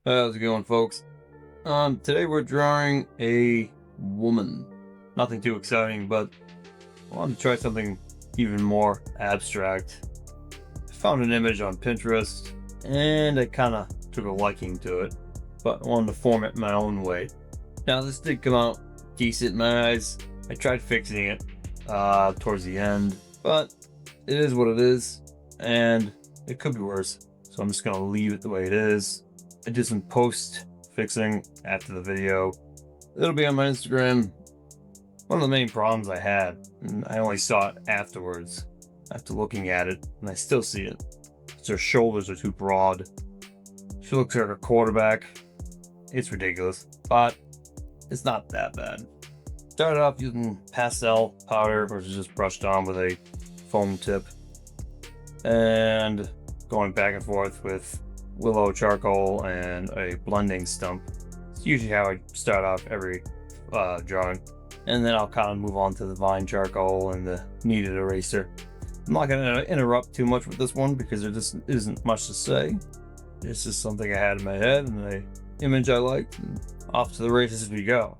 How's it going, folks? Today we're drawing a woman. Nothing too exciting, but I wanted to try something even more abstract. I found an image on Pinterest, and I kind of took a liking to it, but I wanted to form it my own way. Now, this did come out decent in my eyes. I tried fixing it towards the end, but it is what it is, and it could be worse. So I'm just gonna leave it the way it is. I did some post fixing after the video. It'll be on my Instagram. One of the main problems I had, and I only saw it afterwards, after looking at it, and I still see it. Her shoulders are too broad. She looks like a quarterback. It's ridiculous, but it's not that bad. Started off using pastel powder, which is just brushed on with a foam tip, and going back and forth with willow charcoal and a blending stump. It's usually how I start off every drawing, and then I'll kind of move on to the vine charcoal and the kneaded eraser. I'm not going to interrupt too much with this one because there just isn't much to say. It's just something I had in my head and an image I liked, and off to the races we go.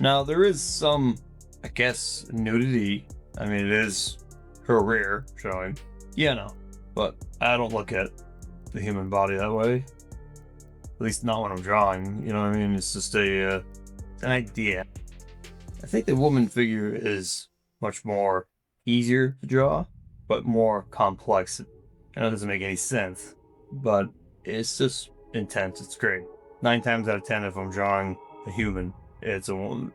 Now, there is some, I guess, nudity. I mean, it is her rear showing. Yeah, no. But I don't look at the human body that way. At least not when I'm drawing. You know what I mean? It's just an idea. I think the woman figure is much more easier to draw, but more complex. I know it doesn't make any sense, but it's just intense. It's great. 9 times out of 10, if I'm drawing a human, it's a woman.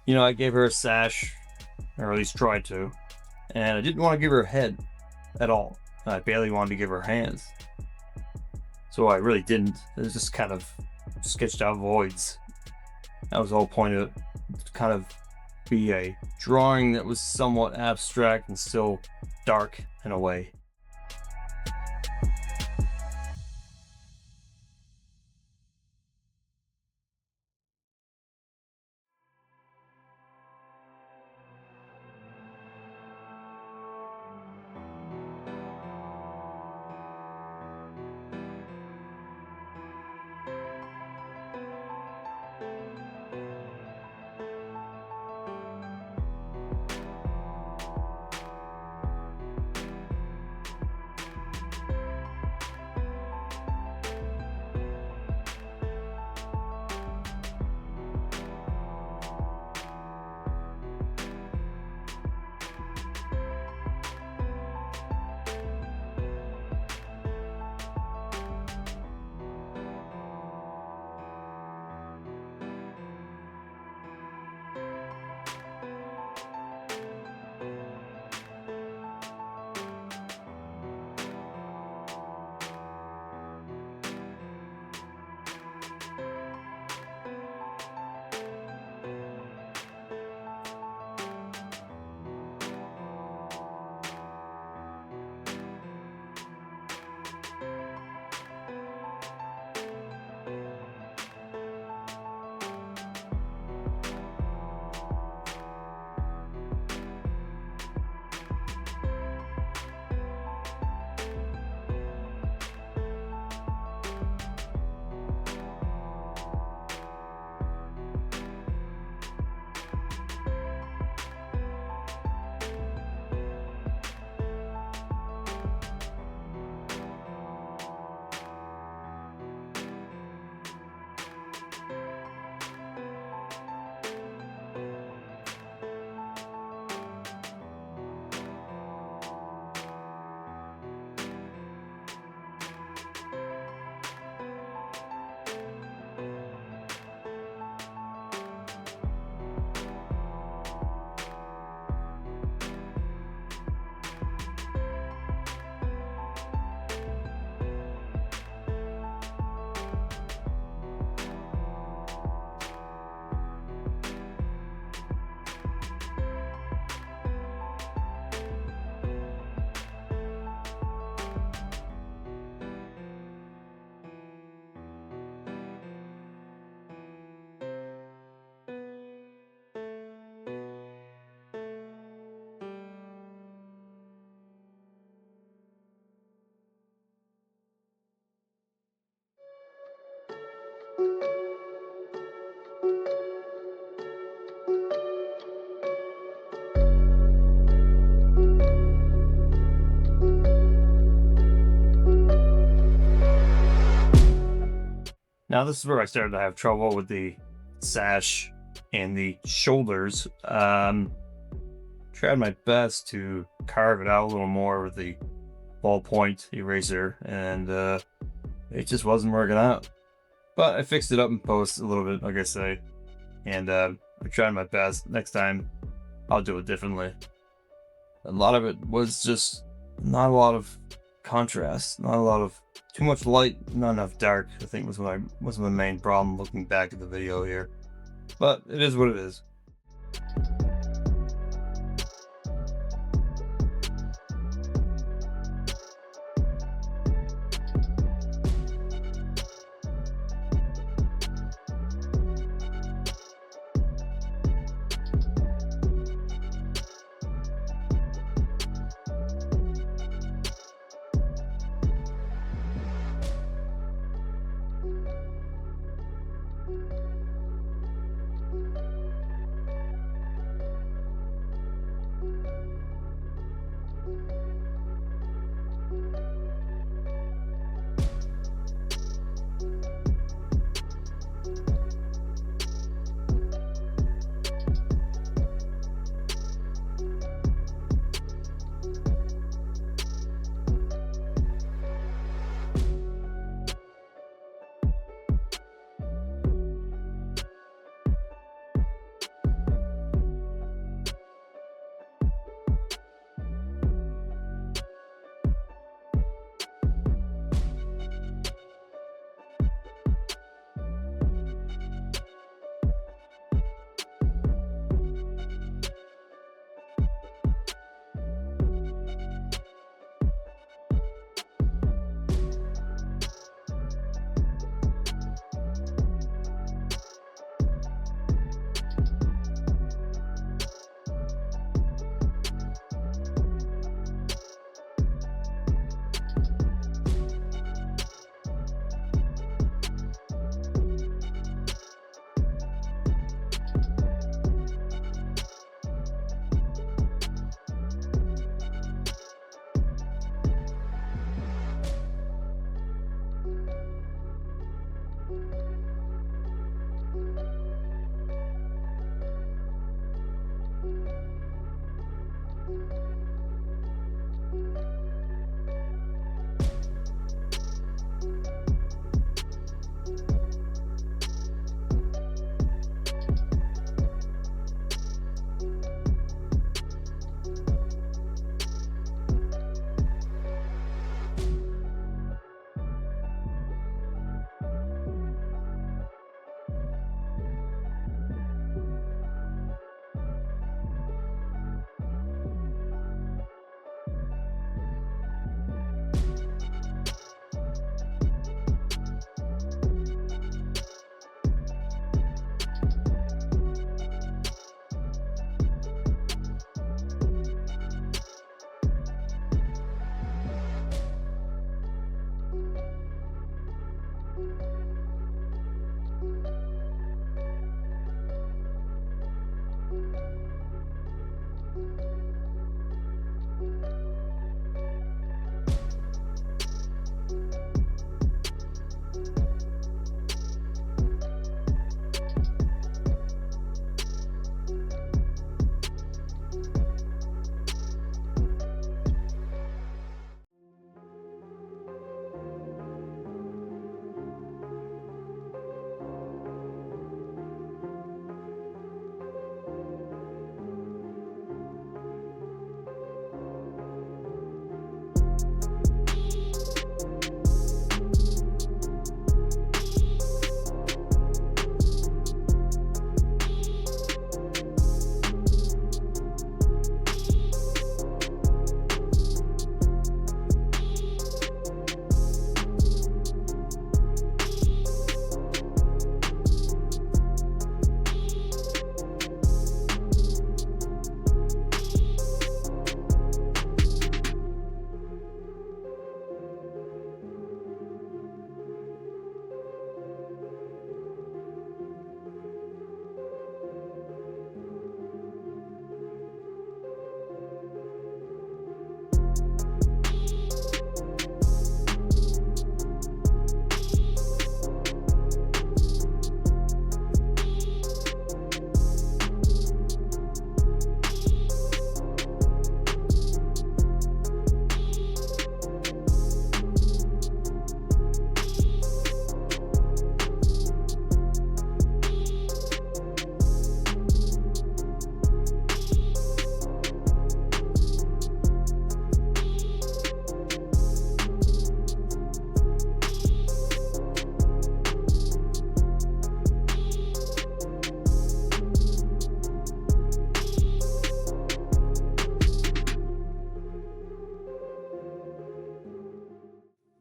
I gave her a sash, or at least tried to, and I didn't want to give her a head at all. I barely wanted to give her hands. So I really didn't. It was just kind of sketched out voids. That was the whole point of it. To kind of be a drawing that was somewhat abstract and still dark in a way. Now this is where I started to have trouble with the sash and the shoulders. Tried my best to carve it out a little more with the ballpoint eraser, and it just wasn't working out. But I fixed it up in post a little bit, like I say, and I tried my best. Next time, I'll do it differently. A lot of it was just not a lot of contrast, not a lot of too much light, not enough dark. I think was my main problem looking back at the video here. But it is what it is.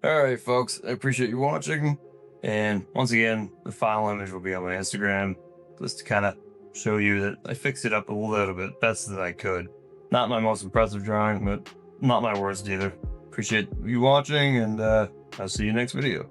Alright, folks, I appreciate you watching. And once again, the final image will be on my Instagram, just to kind of show you that I fixed it up a little bit, best that I could. Not my most impressive drawing, but not my worst either. Appreciate you watching, and I'll see you next video.